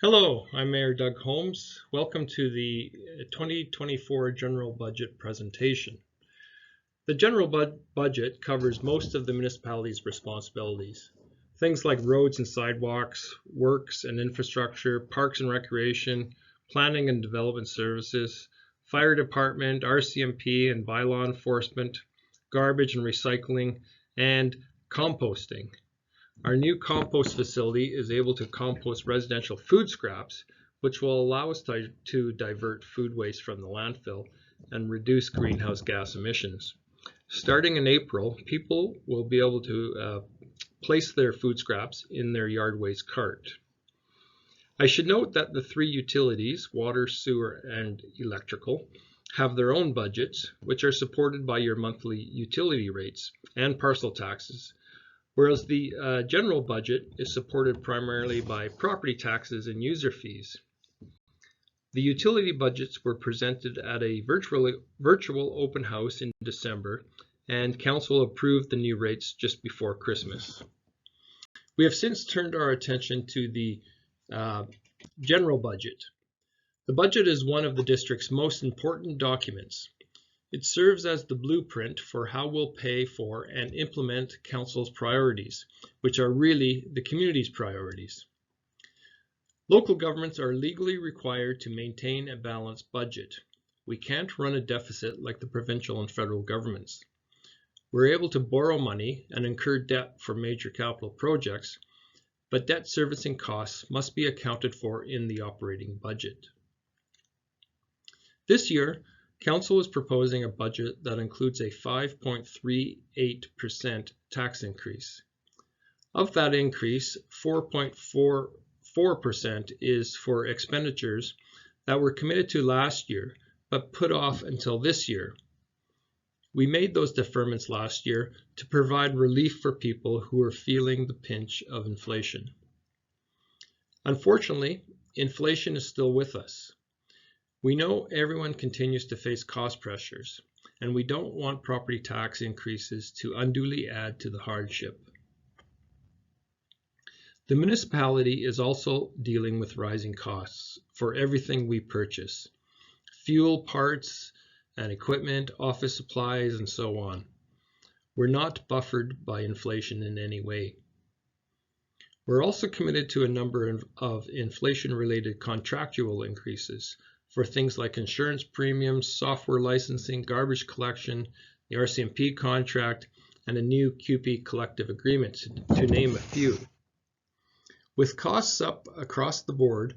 Hello, I'm Mayor Doug Holmes. Welcome to the 2024 General Budget presentation. The General Budget covers most of the municipality's responsibilities. Things like roads and sidewalks, works and infrastructure, parks and recreation, planning and development services, fire department, RCMP and bylaw enforcement, garbage and recycling, and composting. Our new compost facility is able to compost residential food scraps, which will allow us to divert food waste from the landfill and reduce greenhouse gas emissions. Starting in April, people will be able to place their food scraps in their yard waste cart. I should note that the three utilities, water, sewer, and electrical, have their own budgets, which are supported by your monthly utility rates and parcel taxes, whereas the general budget is supported primarily by property taxes and user fees. The utility budgets were presented at a virtual open house in December, and Council approved the new rates just before Christmas. We have since turned our attention to the general budget. The budget is one of the district's most important documents. It serves as the blueprint for how we'll pay for and implement Council's priorities, which are really the community's priorities. Local governments are legally required to maintain a balanced budget. We can't run a deficit like the provincial and federal governments. We're able to borrow money and incur debt for major capital projects, but debt servicing costs must be accounted for in the operating budget. This year, Council is proposing a budget that includes a 5.38% tax increase. Of that increase, 4.44% is for expenditures that were committed to last year but put off until this year. We made those deferments last year to provide relief for people who are feeling the pinch of inflation. Unfortunately, inflation is still with us. We know everyone continues to face cost pressures, and we don't want property tax increases to unduly add to the hardship. The municipality is also dealing with rising costs for everything we purchase: fuel, parts and equipment, office supplies, and so on. We're not buffered by inflation in any way. We're also committed to a number of inflation-related contractual increases for things like insurance premiums, software licensing, garbage collection, the RCMP contract, and a new CUPE collective agreement, to name a few. With costs up across the board,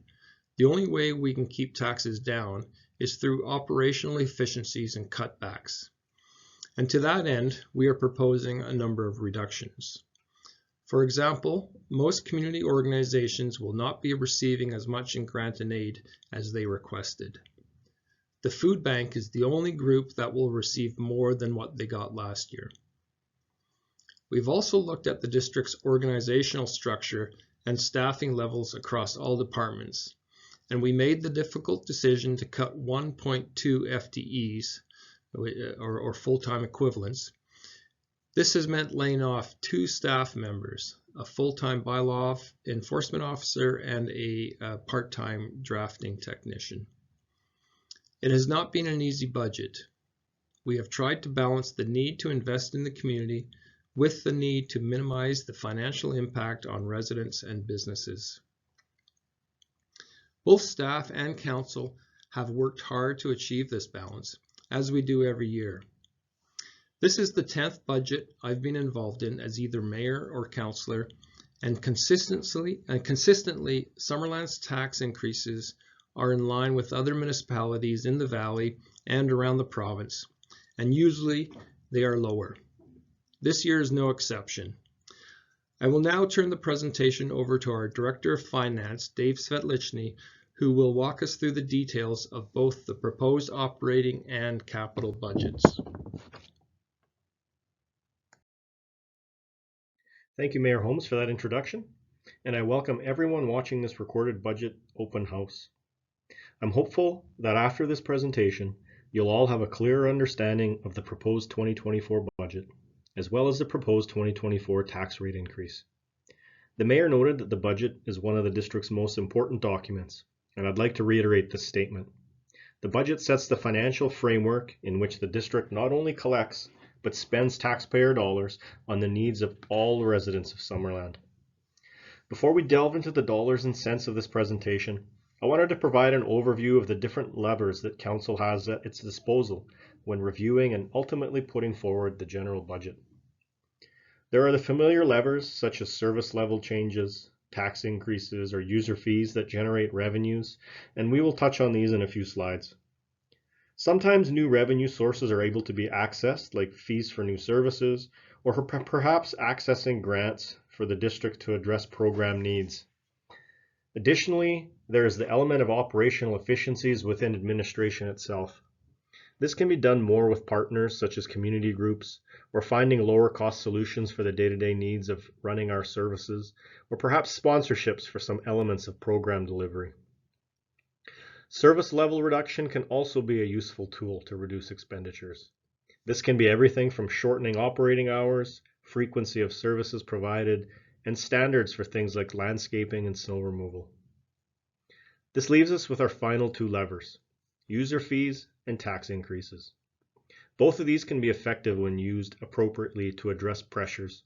the only way we can keep taxes down is through operational efficiencies and cutbacks. And to that end, we are proposing a number of reductions. For example, most community organizations will not be receiving as much in grant and aid as they requested. The food bank is the only group that will receive more than what they got last year. We've also looked at the district's organizational structure and staffing levels across all departments, and we made the difficult decision to cut 1.2 FTEs, or full-time equivalents. This has meant laying off 2 staff members, a full-time bylaw enforcement officer and a part-time drafting technician. It has not been an easy budget. We have tried to balance the need to invest in the community with the need to minimize the financial impact on residents and businesses. Both staff and council have worked hard to achieve this balance, as we do every year. This is the 10th budget I've been involved in as either mayor or councillor, and consistently, Summerland's tax increases are in line with other municipalities in the valley and around the province, and usually they are lower. This year is no exception. I will now turn the presentation over to our Director of Finance, Dave Svetlichny, who will walk us through the details of both the proposed operating and capital budgets. Thank you, Mayor Holmes, for that introduction, and I welcome everyone watching this recorded budget open house. I'm hopeful that after this presentation, you'll all have a clearer understanding of the proposed 2024 budget, as well as the proposed 2024 tax rate increase. The mayor noted that the budget is one of the district's most important documents, and I'd like to reiterate this statement. The budget sets the financial framework in which the district not only collects, but spends taxpayer dollars on the needs of all residents of Summerland. Before we delve into the dollars and cents of this presentation, I wanted to provide an overview of the different levers that Council has at its disposal when reviewing and ultimately putting forward the general budget. There are the familiar levers such as service level changes, tax increases, or user fees that generate revenues, and we will touch on these in a few slides. Sometimes new revenue sources are able to be accessed, like fees for new services, or perhaps accessing grants for the district to address program needs. Additionally, there is the element of operational efficiencies within administration itself. This can be done more with partners such as community groups, or finding lower cost solutions for the day-to-day needs of running our services, or perhaps sponsorships for some elements of program delivery. Service level reduction can also be a useful tool to reduce expenditures. This can be everything from shortening operating hours, frequency of services provided, and standards for things like landscaping and snow removal. This leaves us with our final two levers, user fees and tax increases. Both of these can be effective when used appropriately to address pressures,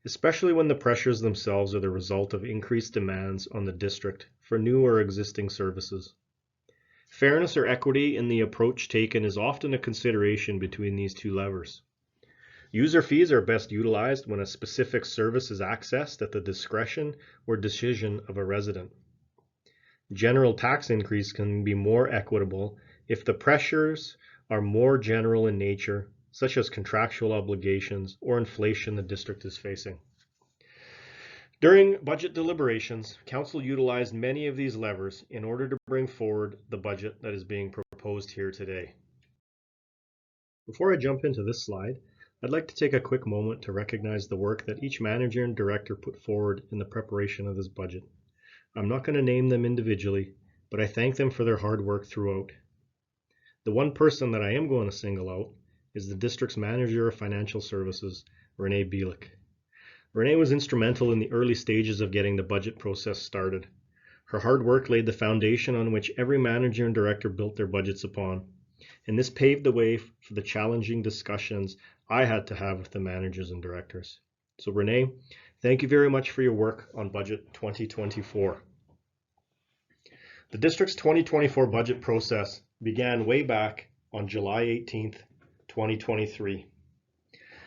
especially when the pressures themselves are the result of increased demands on the district for new or existing services. Fairness or equity in the approach taken is often a consideration between these two levers. User fees are best utilized when a specific service is accessed at the discretion or decision of a resident. General tax increase can be more equitable if the pressures are more general in nature, such as contractual obligations or inflation the district is facing. During budget deliberations, Council utilized many of these levers in order to bring forward the budget that is being proposed here today. Before I jump into this slide, I'd like to take a quick moment to recognize the work that each manager and director put forward in the preparation of this budget. I'm not going to name them individually, but I thank them for their hard work throughout. The one person that I am going to single out is the district's manager of financial services, Renee Bielik. Renee was instrumental in the early stages of getting the budget process started. Her hard work laid the foundation on which every manager and director built their budgets upon, and this paved the way for the challenging discussions I had to have with the managers and directors. So Renee, thank you very much for your work on Budget 2024. The district's 2024 budget process began way back on July 18th, 2023.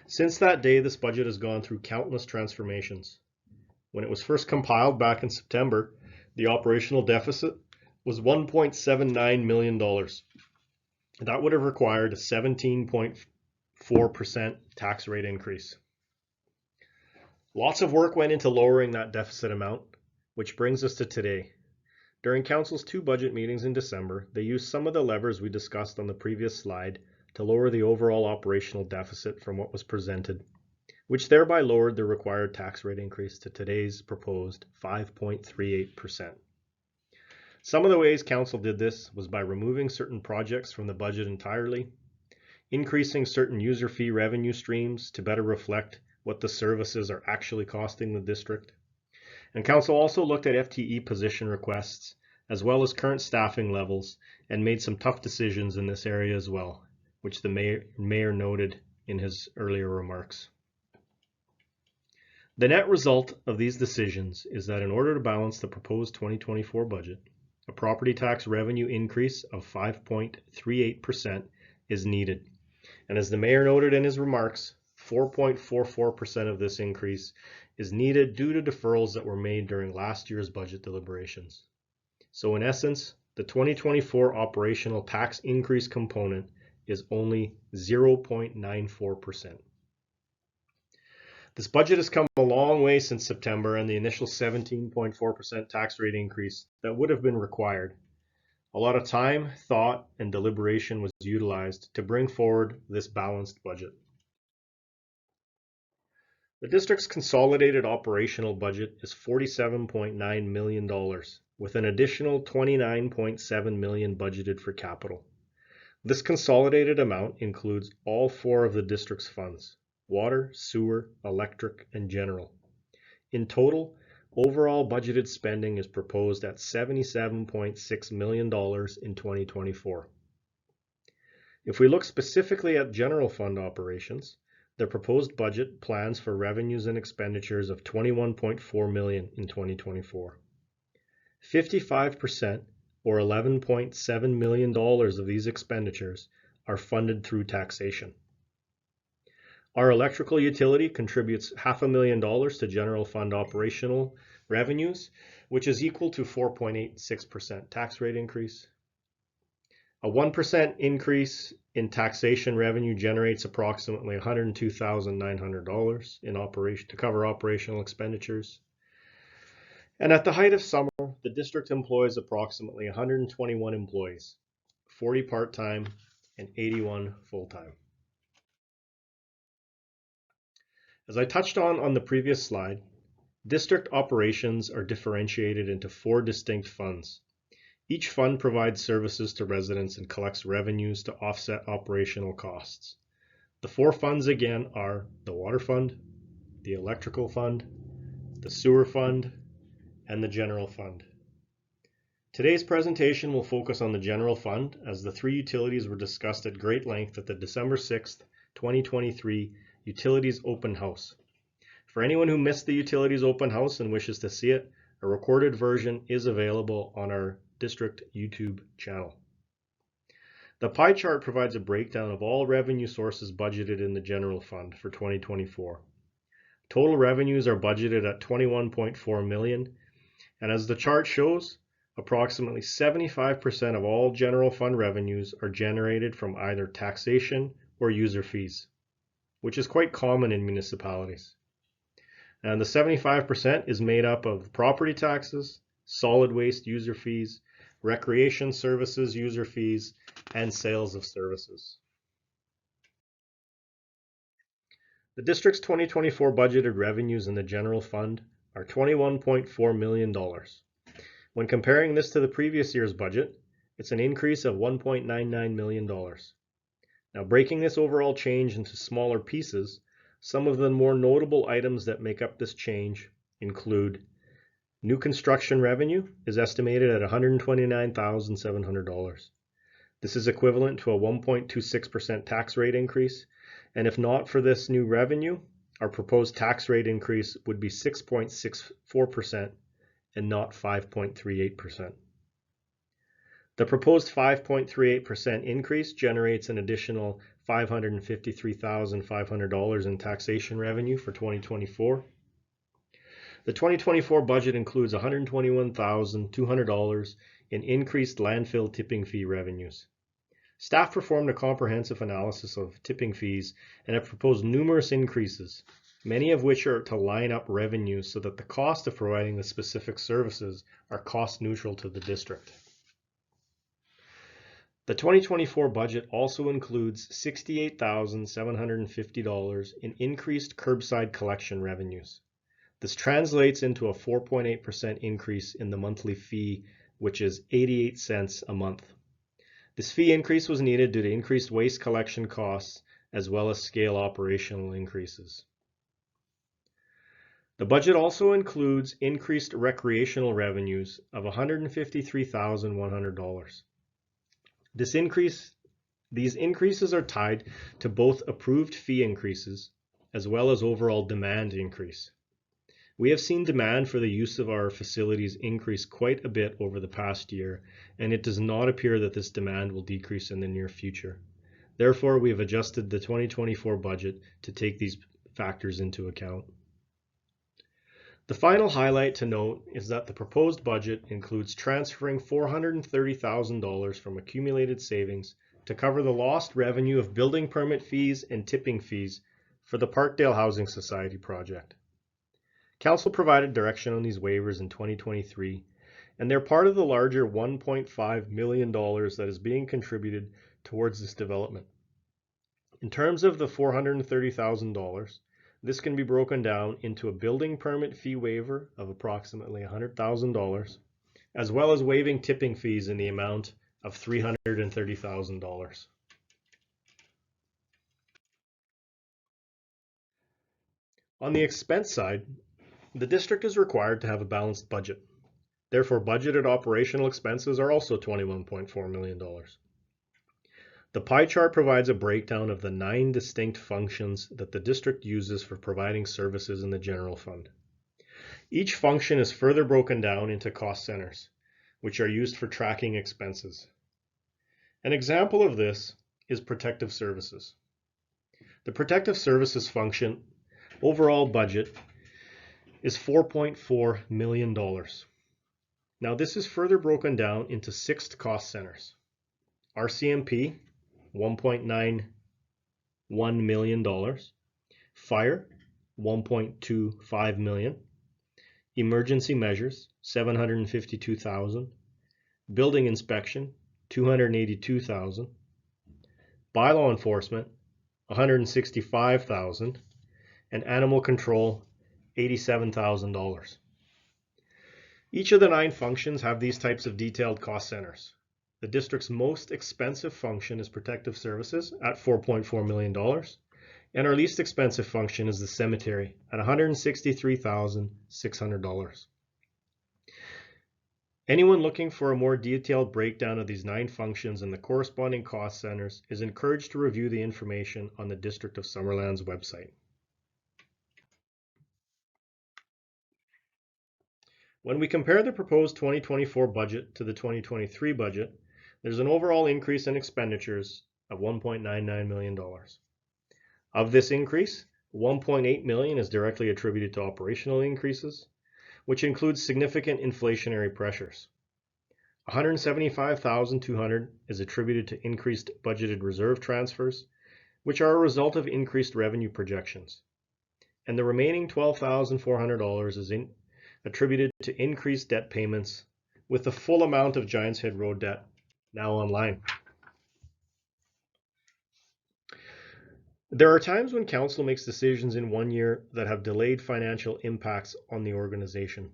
Since that day, this budget has gone through countless transformations. When it was first compiled back in September, the operational deficit was $1.79 million. That would have required a 17.4% tax rate increase. Lots of work went into lowering that deficit amount, which brings us to today. During Council's two budget meetings in December, they used some of the levers we discussed on the previous slide to lower the overall operational deficit from what was presented, which thereby lowered the required tax rate increase to today's proposed 5.38%. Some of the ways Council did this was by removing certain projects from the budget entirely, increasing certain user fee revenue streams to better reflect what the services are actually costing the district. And Council also looked at FTE position requests as well as current staffing levels and made some tough decisions in this area as well, which the mayor noted in his earlier remarks. The net result of these decisions is that in order to balance the proposed 2024 budget, a property tax revenue increase of 5.38% is needed. And as the mayor noted in his remarks, 4.44% of this increase is needed due to deferrals that were made during last year's budget deliberations. So in essence, the 2024 operational tax increase component is only 0.94%. This budget has come a long way since September and the initial 17.4% tax rate increase that would have been required. A lot of time, thought, and deliberation was utilized to bring forward this balanced budget. The district's consolidated operational budget is $47.9 million, with an additional $29.7 million budgeted for capital. This consolidated amount includes all four of the district's funds: water, sewer, electric, and general. In total, Overall budgeted spending is proposed at $77.6 million in 2024. If we look specifically at general fund operations, the proposed budget plans for revenues and expenditures of $21.4 million in 2024. 55% or $11.7 million of these expenditures are funded through taxation. Our electrical utility contributes $500,000 to general fund operational revenues, which is equal to 4.86% tax rate increase. A 1% increase in taxation revenue generates approximately $102,900 in operation to cover operational expenditures. And at the height of summer, the district employs approximately 121 employees, 40 part-time and 81 full-time. As I touched on the previous slide, district operations are differentiated into 4 distinct funds. Each fund provides services to residents and collects revenues to offset operational costs. The 4 funds again are the Water Fund, the Electrical Fund, the Sewer Fund, and the General Fund. Today's presentation will focus on the General Fund, as the 3 utilities were discussed at great length at the December 6th, 2023 Utilities Open House. For anyone who missed the Utilities Open House and wishes to see it, a recorded version is available on our district YouTube channel. The pie chart provides a breakdown of all revenue sources budgeted in the General Fund for 2024. Total revenues are budgeted at $21.4 million, and as the chart shows, approximately 75% of all General Fund revenues are generated from either taxation or user fees, which is quite common in municipalities. And the 75% is made up of property taxes, solid waste user fees, recreation services user fees, and sales of services. The district's 2024 budgeted revenues in the general fund are $21.4 million. When comparing this to the previous year's budget, it's an increase of $1.99 million. Now, breaking this overall change into smaller pieces, some of the more notable items that make up this change include new construction revenue is estimated at $129,700. This is equivalent to a 1.26% tax rate increase, and if not for this new revenue, our proposed tax rate increase would be 6.64% and not 5.38%. The proposed 5.38% increase generates an additional $553,500 in taxation revenue for 2024. The 2024 budget includes $121,200 in increased landfill tipping fee revenues. Staff performed a comprehensive analysis of tipping fees and have proposed numerous increases, many of which are to line up revenues so that the cost of providing the specific services are cost neutral to the district. The 2024 budget also includes $68,750 in increased curbside collection revenues. This translates into a 4.8% increase in the monthly fee, which is 88 cents a month. This fee increase was needed due to increased waste collection costs as well as scale operational increases. The budget also includes increased recreational revenues of $153,100. These increases are tied to both approved fee increases as well as overall demand increase. We have seen demand for the use of our facilities increase quite a bit over the past year, and it does not appear that this demand will decrease in the near future. Therefore, we have adjusted the 2024 budget to take these factors into account. The final highlight to note is that the proposed budget includes transferring $430,000 from accumulated savings to cover the lost revenue of building permit fees and tipping fees for the Parkdale Housing Society project. Council provided direction on these waivers in 2023, and they're part of the larger $1.5 million that is being contributed towards this development. In terms of the $430,000, this can be broken down into a building permit fee waiver of approximately $100,000, as well as waiving tipping fees in the amount of $330,000. On the expense side, The district is required to have a balanced budget. Therefore, budgeted operational expenses are also $21.4 million. The pie chart provides a breakdown of the 9 distinct functions that the district uses for providing services in the general fund. Each function is further broken down into cost centers, which are used for tracking expenses. An example of this is protective services. The protective services function overall budget is $4.4 million. Now this is further broken down into 6 cost centers. RCMP, $1.91 million. Fire, $1.25 million. Emergency measures, $752,000. Building inspection, $282,000. Bylaw enforcement, $165,000. And animal control, $87,000. Each of the 9 functions have these types of detailed cost centers. The district's most expensive function is protective services at $4.4 million, and our least expensive function is the cemetery at $163,600. Anyone looking for a more detailed breakdown of these 9 functions and the corresponding cost centers is encouraged to review the information on the District of Summerland's website. When we compare the proposed 2024 budget to the 2023 budget, there's an overall increase in expenditures of $1.99 million. Of this increase, $1.8 million is directly attributed to operational increases, which includes significant inflationary pressures. $175,200 is attributed to increased budgeted reserve transfers, which are a result of increased revenue projections. And the remaining $12,400 is attributed to increased debt payments, with the full amount of Giants Head Road debt now online. There are times when council makes decisions in one year that have delayed financial impacts on the organization.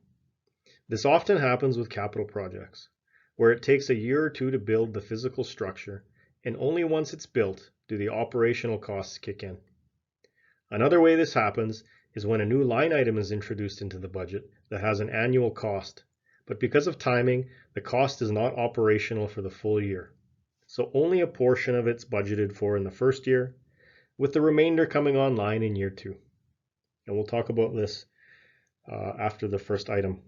This often happens with capital projects, where it takes a year or two to build the physical structure, and only once it's built do the operational costs kick in. Another way this happens is when a new line item is introduced into the budget that has an annual cost, but because of timing, the cost is not operational for the full year. So only a portion of it's budgeted for in the first year, with the remainder coming online in year 2. And we'll talk about this after the first item.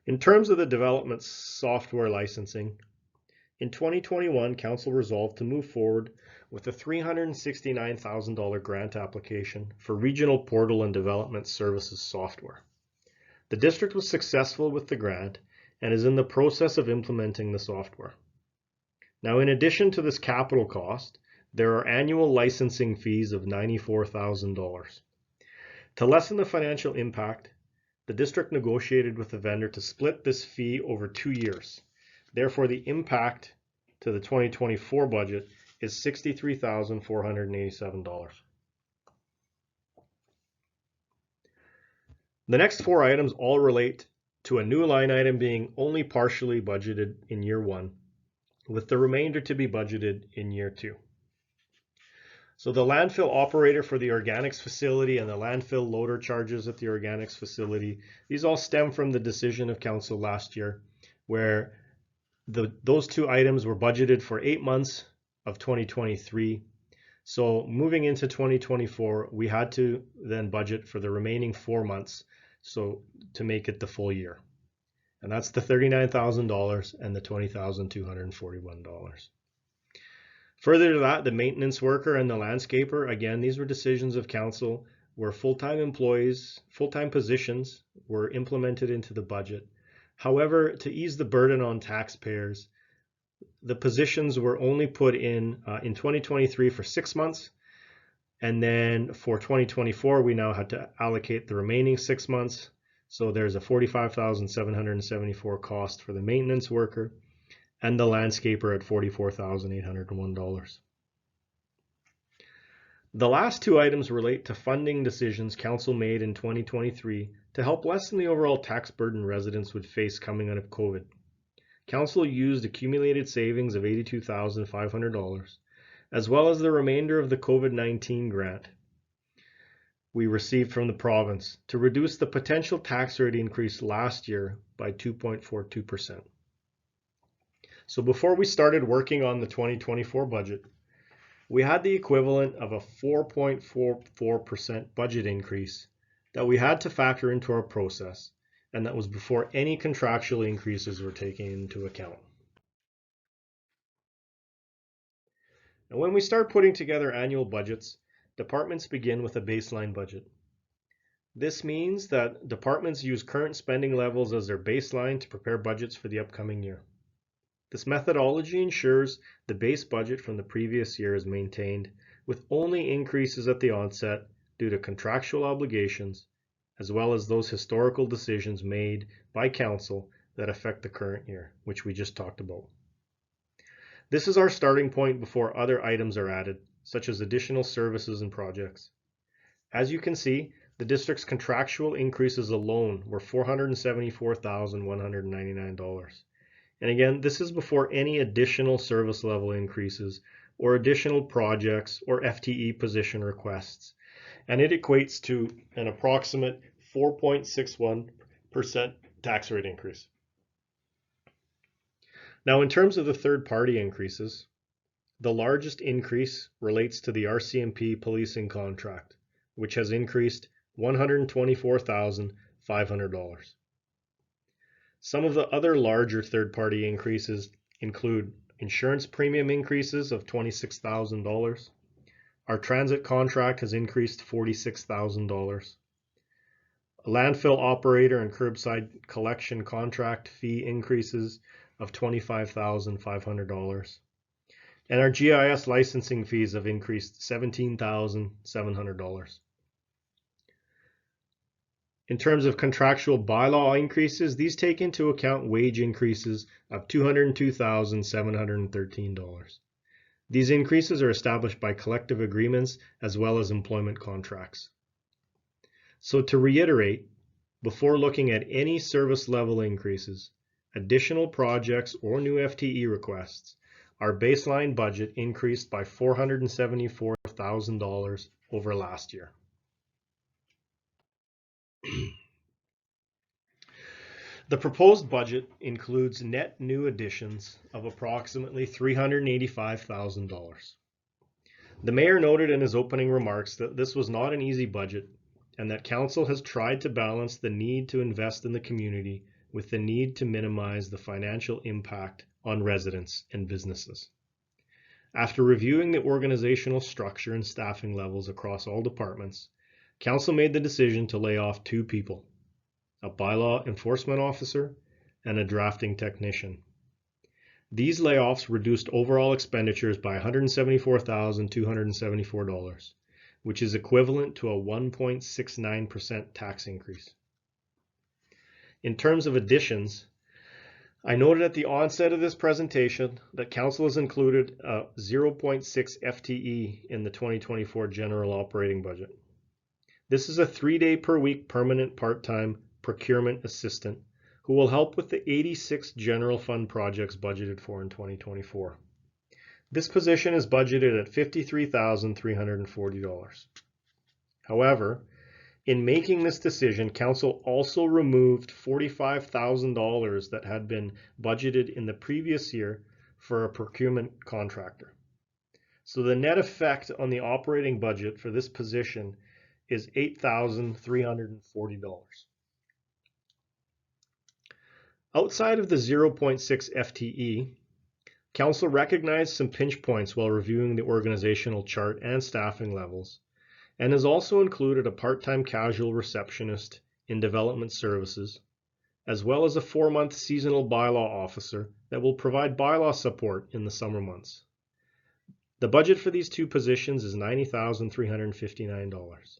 In terms of the development software licensing, in 2021, Council resolved to move forward with a $369,000 grant application for Regional Portal and Development Services software. The district was successful with the grant and is in the process of implementing the software. Now, in addition to this capital cost, there are annual licensing fees of $94,000. To lessen the financial impact, the district negotiated with the vendor to split this fee over 2 years. Therefore, the impact to the 2024 budget is $63,487. The next 4 items all relate to a new line item being only partially budgeted in year 1, with the remainder to be budgeted in year 2. So the landfill operator for the organics facility and the landfill loader charges at the organics facility, these all stem from the decision of council last year, where those 2 items were budgeted for 8 months of 2023. So moving into 2024, we had to then budget for the remaining 4 months, so to make it the full year. And that's the $39,000 and the $20,241. Further to that, the maintenance worker and the landscaper, again, these were decisions of council where full-time employees, full-time positions were implemented into the budget. However, to ease the burden on taxpayers, the positions were only put in 2023 for 6 months, and then for 2024 we now had to allocate the remaining 6 months. So there's a $45,774 cost for the maintenance worker and the landscaper at $44,801. The last 2 items relate to funding decisions council made in 2023 to help lessen the overall tax burden residents would face coming out of COVID. Council used accumulated savings of $82,500, as well as the remainder of the COVID-19 grant. we received from the province to reduce the potential tax rate increase last year by 2.42%. So before we started working on the 2024 budget, we had the equivalent of a 4.44% budget increase that we had to factor into our process, and that was before any contractual increases were taken into account. And when we start putting together annual budgets, departments begin with a baseline budget. This means that departments use current spending levels as their baseline to prepare budgets for the upcoming year. This methodology ensures the base budget from the previous year is maintained, with only increases at the onset due to contractual obligations, as well as those historical decisions made by council that affect the current year, which we just talked about. This is our starting point before other items are added, such as additional services and projects. As you can see, the district's contractual increases alone were $474,199. And again, this is before any additional service level increases or additional projects or FTE position requests. And it equates to an approximate 4.61% tax rate increase. Now, in terms of the third-party increases, the largest increase relates to the RCMP policing contract, which has increased $124,500. Some of the other larger third-party increases include insurance premium increases of $26,000. Our transit contract has increased $46,000. A landfill operator and curbside collection contract fee increases of $25,500. And our GIS licensing fees have increased $17,700. In terms of contractual bylaw increases, these take into account wage increases of $202,713. These increases are established by collective agreements as well as employment contracts. So to reiterate, before looking at any service level increases, additional projects or new FTE requests, our baseline budget increased by $474,000 over last year. The proposed budget includes net new additions of approximately $385,000. The mayor noted in his opening remarks that this was not an easy budget and that council has tried to balance the need to invest in the community with the need to minimize the financial impact on residents and businesses. After reviewing the organizational structure and staffing levels across all departments, council made the decision to lay off 2 people, a bylaw enforcement officer and a drafting technician. These layoffs reduced overall expenditures by $174,274, which is equivalent to a 1.69% tax increase. In terms of additions, I noted at the onset of this presentation that council has included a 0.6 FTE in the 2024 general operating budget. This is a 3-day per week permanent part-time procurement assistant who will help with the 86 general fund projects budgeted for in 2024. This position is budgeted at $53,340. However, in making this decision, council also removed $45,000 that had been budgeted in the previous year for a procurement contractor. So the net effect on the operating budget for this position is $8,340. Outside of the 0.6 FTE, council recognized some pinch points while reviewing the organizational chart and staffing levels, and has also included a part-time casual receptionist in development services, as well as a 4-month seasonal bylaw officer that will provide bylaw support in the summer months. The budget for these 2 positions is $90,359,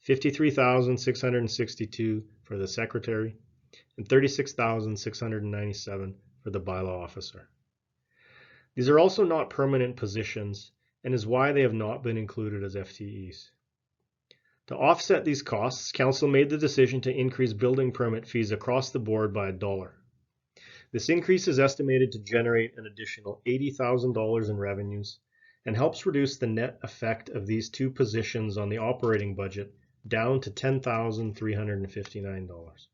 $53,662 for the secretary, and $36,697 for the bylaw officer. These are also not permanent positions and is why they have not been included as FTEs. To offset these costs, council made the decision to increase building permit fees across the board by $1. This increase is estimated to generate an additional $80,000 in revenues and helps reduce the net effect of these 2 positions on the operating budget down to $10,359.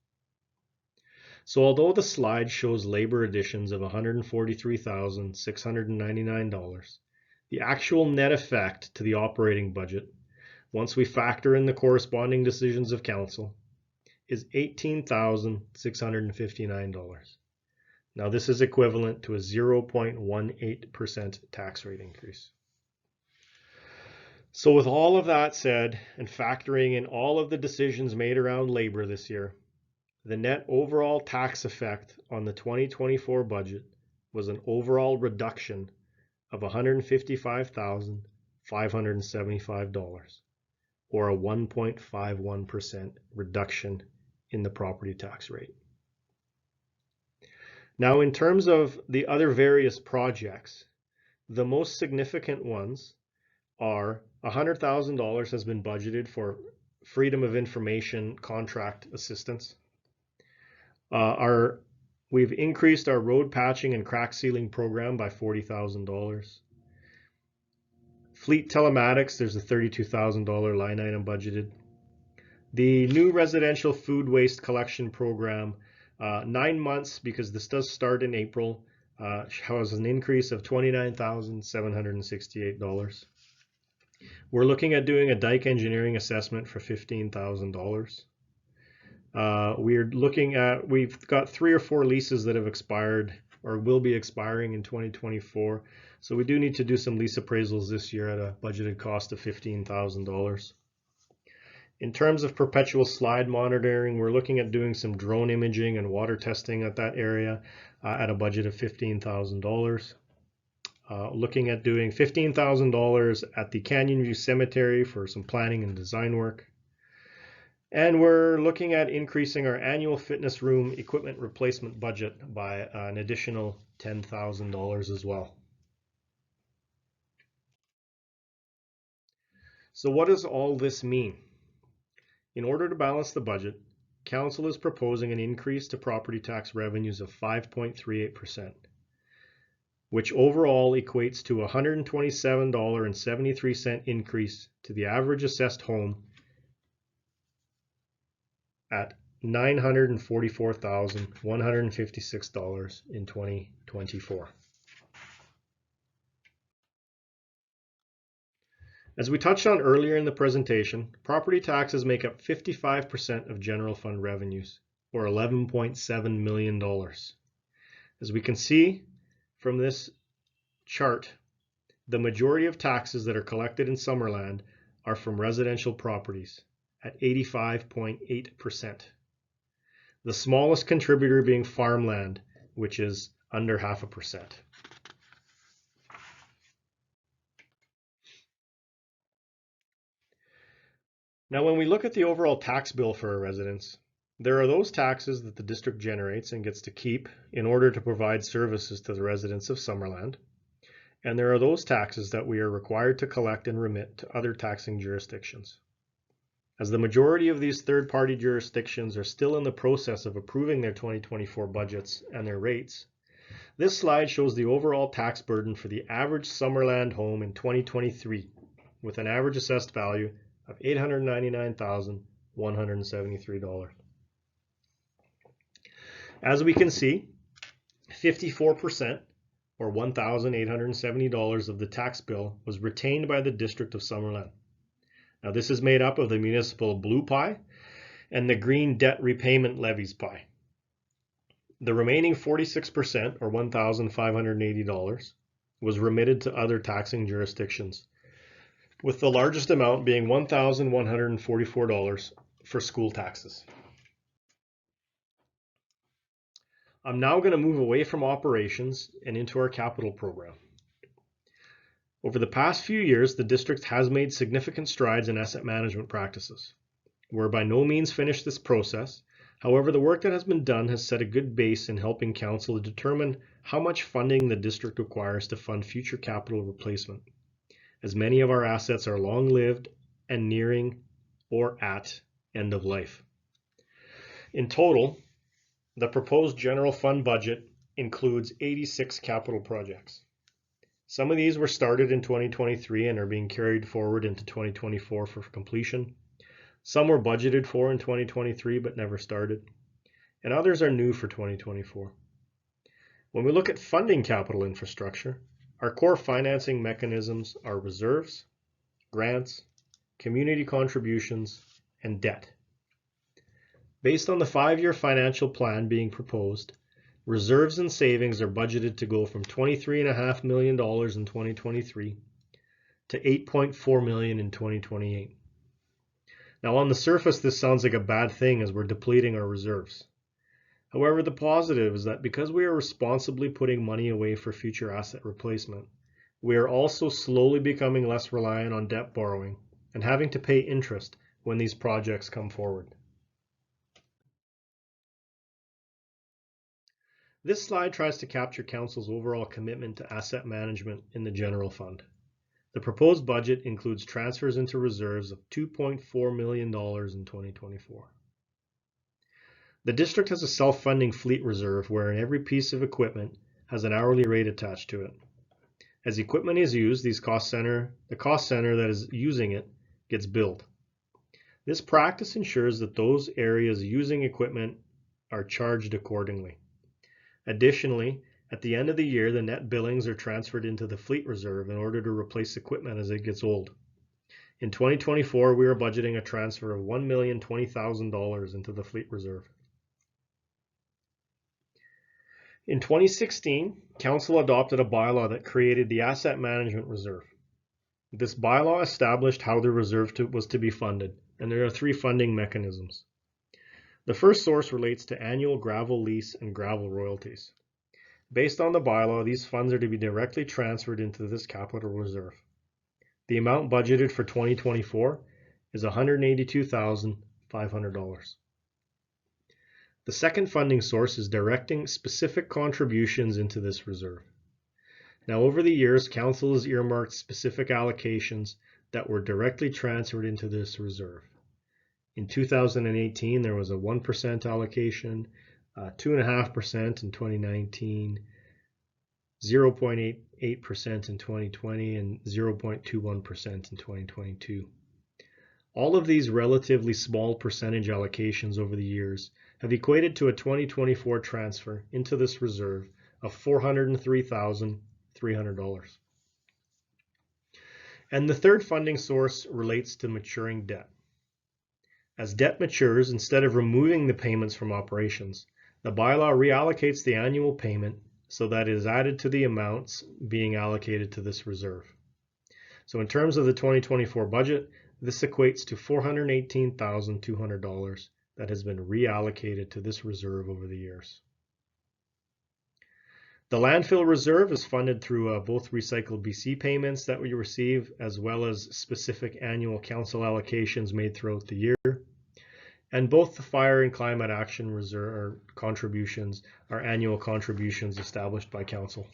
So although the slide shows labor additions of $143,699, the actual net effect to the operating budget, once we factor in the corresponding decisions of council, is $18,659. Now this is equivalent to a 0.18% tax rate increase. So with all of that said, and factoring in all of the decisions made around labor this year, the net overall tax effect on the 2024 budget was an overall reduction of $155,575, or a 1.51% reduction in the property tax rate. Now, in terms of the other various projects, the most significant ones are $100,000 has been budgeted for Freedom of Information contract assistance. We've increased our road patching and crack sealing program by $40,000. Fleet telematics, there's a $32,000 line item budgeted. The new residential food waste collection program, 9 months, because this does start in April, has an increase of $29,768. We're looking at doing a dike engineering assessment for $15,000. We've got 3 or 4 leases that have expired or will be expiring in 2024. So we do need to do some lease appraisals this year at a budgeted cost of $15,000. In terms of perpetual slide monitoring, we're looking at doing some drone imaging and water testing at that area at a budget of $15,000. Looking at doing $15,000 at the Canyon View Cemetery for some planning and design work. And we're looking at increasing our annual fitness room equipment replacement budget by an additional $10,000 as well. So what does all this mean? In order to balance the budget, Council is proposing an increase to property tax revenues of 5.38%, which overall equates to a $127.73 increase to the average assessed home at $944,156 in 2024. As we touched on earlier in the presentation, property taxes make up 55% of general fund revenues, or $11.7 million. As we can see from this chart, the majority of taxes that are collected in Summerland are from residential properties at 85.8%. The smallest contributor being farmland, which is under 0.5%. Now, when we look at the overall tax bill for our residents, there are those taxes that the district generates and gets to keep in order to provide services to the residents of Summerland. And there are those taxes that we are required to collect and remit to other taxing jurisdictions. As the majority of these third-party jurisdictions are still in the process of approving their 2024 budgets and their rates, this slide shows the overall tax burden for the average Summerland home in 2023, with an average assessed value of $899,173. As we can see, 54%, or $1,870 of the tax bill was retained by the District of Summerland. Now this is made up of the municipal blue pie and the green debt repayment levies pie. The remaining 46%, or $1,580, was remitted to other taxing jurisdictions, with the largest amount being $1,144 for school taxes. I'm now going to move away from operations and into our capital program. Over the past few years, the district has made significant strides in asset management practices. We're by no means finished this process. However, the work that has been done has set a good base in helping council to determine how much funding the district requires to fund future capital replacement, as many of our assets are long-lived and nearing or at end of life. In total, the proposed general fund budget includes 86 capital projects. Some of these were started in 2023 and are being carried forward into 2024 for completion. Some were budgeted for in 2023 but never started, and others are new for 2024. When we look at funding capital infrastructure, our core financing mechanisms are reserves, grants, community contributions, and debt. Based on the 5-year financial plan being proposed, reserves and savings are budgeted to go from $23.5 million in 2023 to $8.4 million in 2028. Now, on the surface, this sounds like a bad thing as we're depleting our reserves. However, the positive is that because we are responsibly putting money away for future asset replacement, we are also slowly becoming less reliant on debt borrowing and having to pay interest when these projects come forward. This slide tries to capture Council's overall commitment to asset management in the general fund. The proposed budget includes transfers into reserves of $2.4 million in 2024. The district has a self-funding fleet reserve wherein every piece of equipment has an hourly rate attached to it. As equipment is used, the cost center that is using it gets billed. This practice ensures that those areas using equipment are charged accordingly. Additionally, at the end of the year, the net billings are transferred into the fleet reserve in order to replace equipment as it gets old. In 2024, we are budgeting a transfer of $1,020,000 into the fleet reserve. In 2016, Council adopted a bylaw that created the Asset Management Reserve. This bylaw established how the reserve was to be funded, and there are 3 funding mechanisms. The first source relates to annual gravel lease and gravel royalties. Based on the bylaw, these funds are to be directly transferred into this capital reserve. The amount budgeted for 2024 is $182,500. The second funding source is directing specific contributions into this reserve. Now, over the years, Council has earmarked specific allocations that were directly transferred into this reserve. In 2018, there was a 1% allocation, 2.5% in 2019, 0.88% in 2020, and 0.21% in 2022. All of these relatively small percentage allocations over the years have equated to a 2024 transfer into this reserve of $403,300. And the third funding source relates to maturing debt. As debt matures, instead of removing the payments from operations, the bylaw reallocates the annual payment so that it is added to the amounts being allocated to this reserve. So in terms of the 2024 budget, this equates to $418,200 that has been reallocated to this reserve over the years. The landfill reserve is funded through both Recycle BC payments that we receive, as well as specific annual council allocations made throughout the year. And both the Fire and Climate Action Reserve contributions are annual contributions established by council.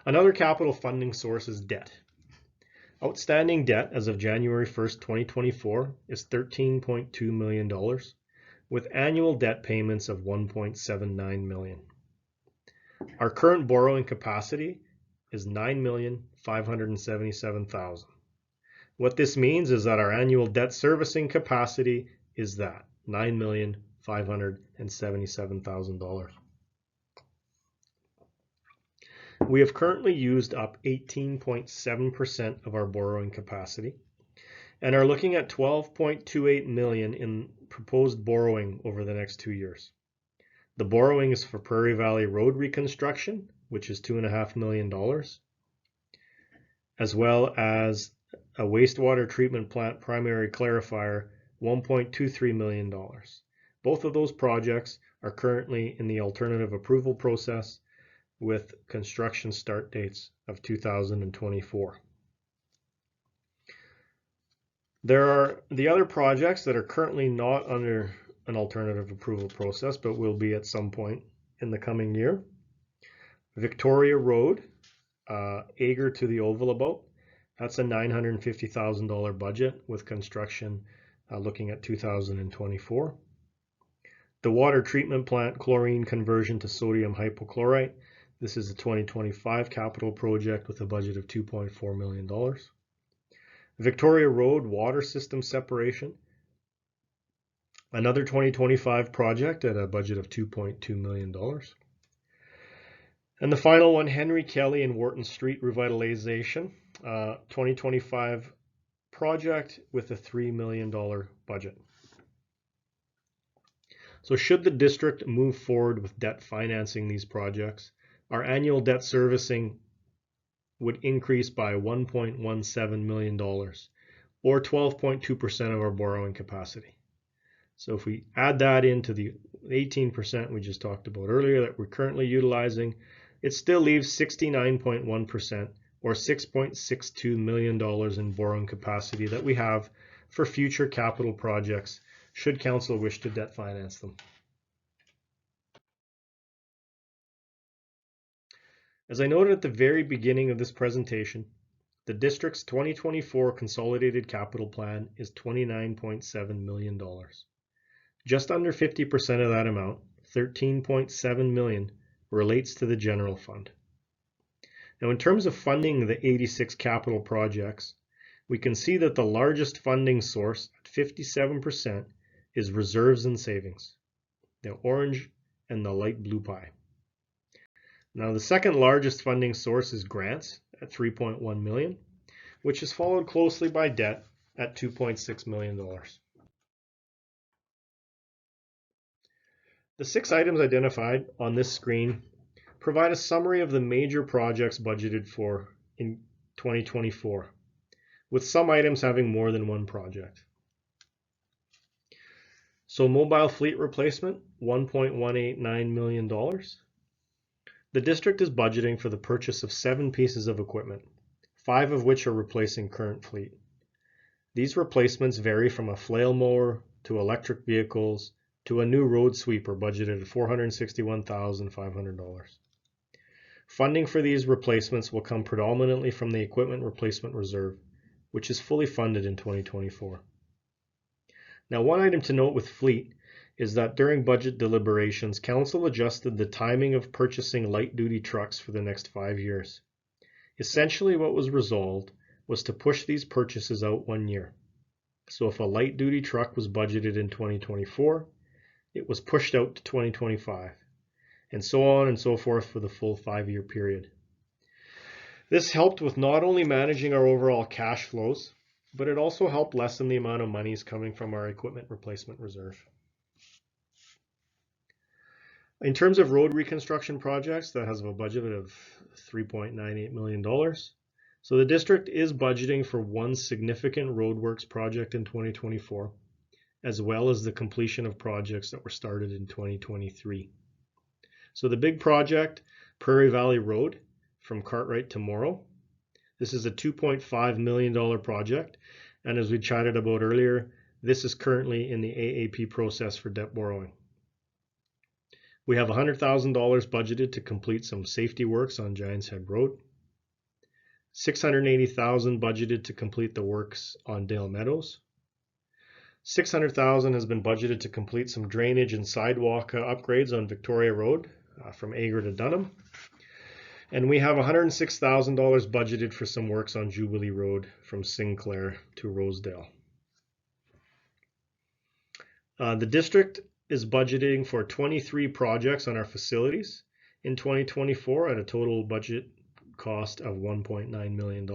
Another capital funding source is debt. Outstanding debt as of January 1st, 2024 is $13.2 million, with annual debt payments of $1.79 million. Our current borrowing capacity is $9,577,000. What this means is that our annual debt servicing capacity is that $9,577,000. We have currently used up 18.7% of our borrowing capacity and are looking at $12.28 million in proposed borrowing over the next 2 years. The borrowing is for Prairie Valley Road reconstruction, which is $2.5 million, as well as a wastewater treatment plant primary clarifier, $1.23 million. Both of those projects are currently in the alternative approval process with construction start dates of 2024. There are the other projects that are currently not under an alternative approval process, but will be at some point in the coming year. Victoria Road, Ager to the Oval About, that's a $950,000 budget with construction looking at 2024. The water treatment plant chlorine conversion to sodium hypochlorite, This is a 2025 capital project with a budget of $2.4 million. Victoria Road water system separation, another 2025 project at a budget of $2.2 million. And the final one, Henry Kelly and Wharton Street revitalization, 2025 project with a $3 million budget. So should the district move forward with debt financing these projects, our annual debt servicing would increase by $1.17 million, or 12.2% of our borrowing capacity. So if we add that into the 18% we just talked about earlier that we're currently utilizing, it still leaves 69.1%, or $6.62 million in borrowing capacity that we have for future capital projects should council wish to debt finance them. As I noted at the very beginning of this presentation, the district's 2024 consolidated capital plan is $29.7 million. Just under 50% of that amount, $13.7 million, relates to the general fund. Now, in terms of funding the 86 capital projects, we can see that the largest funding source at 57% is reserves and savings, the orange and the light blue pie. Now, the second largest funding source is grants at $3.1 million, which is followed closely by debt at $2.6 million. The 6 items identified on this screen provide a summary of the major projects budgeted for in 2024, with some items having more than one project. So mobile fleet replacement, $1.189 million. The district is budgeting for the purchase of 7 pieces of equipment, 5 of which are replacing current fleet. These replacements vary from a flail mower to electric vehicles to a new road sweeper budgeted at $461,500. Funding for these replacements will come predominantly from the Equipment Replacement Reserve, which is fully funded in 2024. Now, one item to note with fleet is that during budget deliberations, council adjusted the timing of purchasing light-duty trucks for the next 5 years. Essentially, what was resolved was to push these purchases out 1 year. So if a light-duty truck was budgeted in 2024, it was pushed out to 2025, and so on and so forth for the full 5-year period. This helped with not only managing our overall cash flows, but it also helped lessen the amount of monies coming from our Equipment Replacement Reserve. In terms of road reconstruction projects, that has a budget of $3.98 million. So the district is budgeting for 1 significant roadworks project in 2024, as well as the completion of projects that were started in 2023. So the big project, Prairie Valley Road from Cartwright to Morrow. This is a $2.5 million project, and as we chatted about earlier, this is currently in the AAP process for debt borrowing. We have $100,000 budgeted to complete some safety works on Giants Head Road. $680,000 budgeted to complete the works on Dale Meadows. $600,000 has been budgeted to complete some drainage and sidewalk upgrades on Victoria Road from Agar to Dunham. And we have $106,000 budgeted for some works on Jubilee Road from Sinclair to Rosedale. The district is budgeting for 23 projects on our facilities in 2024 at a total budget cost of $1.9 million.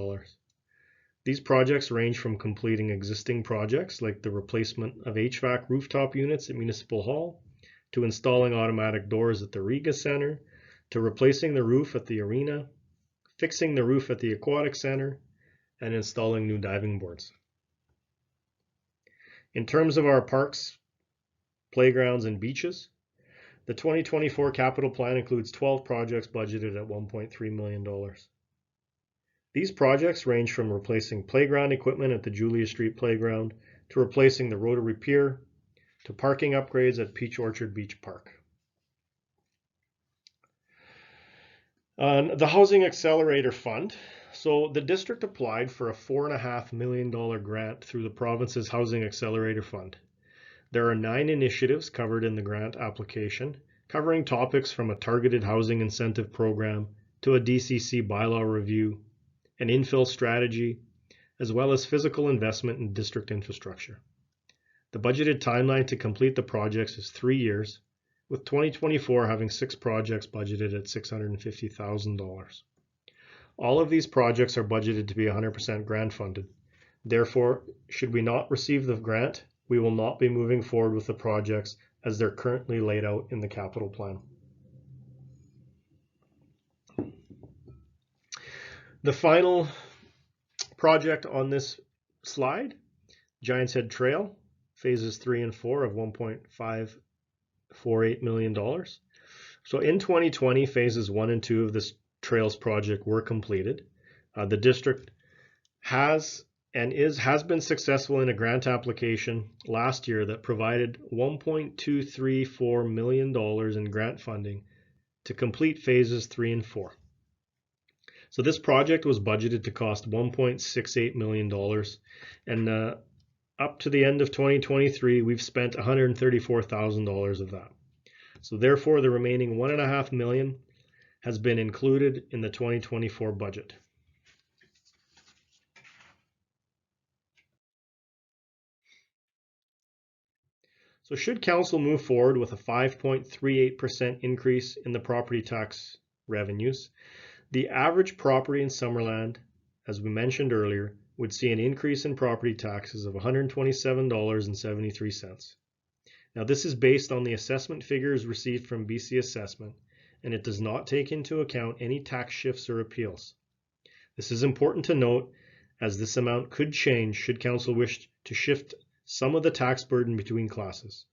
These projects range from completing existing projects like the replacement of HVAC rooftop units at Municipal Hall, to installing automatic doors at the Riga Center, to replacing the roof at the arena, fixing the roof at the Aquatic Center, and installing new diving boards. In terms of our parks, playgrounds, and beaches, the 2024 capital plan includes 12 projects budgeted at $1.3 million. These projects range from replacing playground equipment at the Julia Street Playground, to replacing the rotary pier, to parking upgrades at Peach Orchard Beach Park. The Housing Accelerator Fund. So the district applied for a $4.5 million grant through the province's Housing Accelerator Fund. There are 9 initiatives covered in the grant application, covering topics from a targeted housing incentive program to a DCC bylaw review, an infill strategy, as well as physical investment in district infrastructure. The budgeted timeline to complete the projects is 3 years, with 2024 having 6 projects budgeted at $650,000. All of these projects are budgeted to be 100% grant funded. Therefore, should we not receive the grant, we will not be moving forward with the projects as they're currently laid out in the capital plan. The final project on this slide, Giants Head Trail, phases 3 and 4 of $1.548 million. So in 2020, phases 1 and 2 of this Trails project were completed. The district has been successful in a grant application last year that provided $1.234 million in grant funding to complete phases 3 and 4. So this project was budgeted to cost $1.68 million, and up to the end of 2023, we've spent $134,000 of that. So therefore, the remaining $1.5 million has been included in the 2024 budget. So should council move forward with a 5.38% increase in the property tax revenues, the average property in Summerland, as we mentioned earlier, would see an increase in property taxes of $127.73. Now this is based on the assessment figures received from BC Assessment, and it does not take into account any tax shifts or appeals. This is important to note, as this amount could change should council wish to shift some of the tax burden between classes,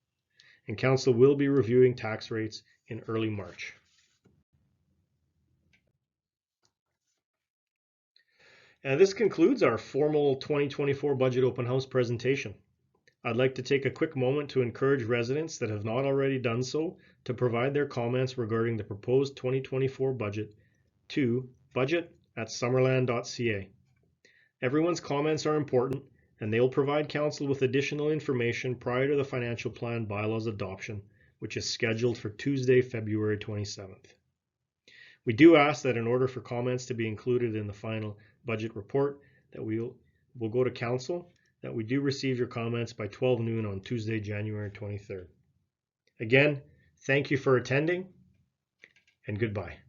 and council will be reviewing tax rates in early March. And this concludes our formal 2024 budget open house presentation. I'd like to take a quick moment to encourage residents that have not already done so to provide their comments regarding the proposed 2024 budget to budget@summerland.ca. Everyone's comments are important, and they will provide council with additional information prior to the financial plan bylaws adoption, which is scheduled for Tuesday, February 27th. We do ask that in order for comments to be included in the final budget report that we'll go to council, that we do receive your comments by 12 noon on Tuesday, January 23rd. Again, thank you for attending, and goodbye.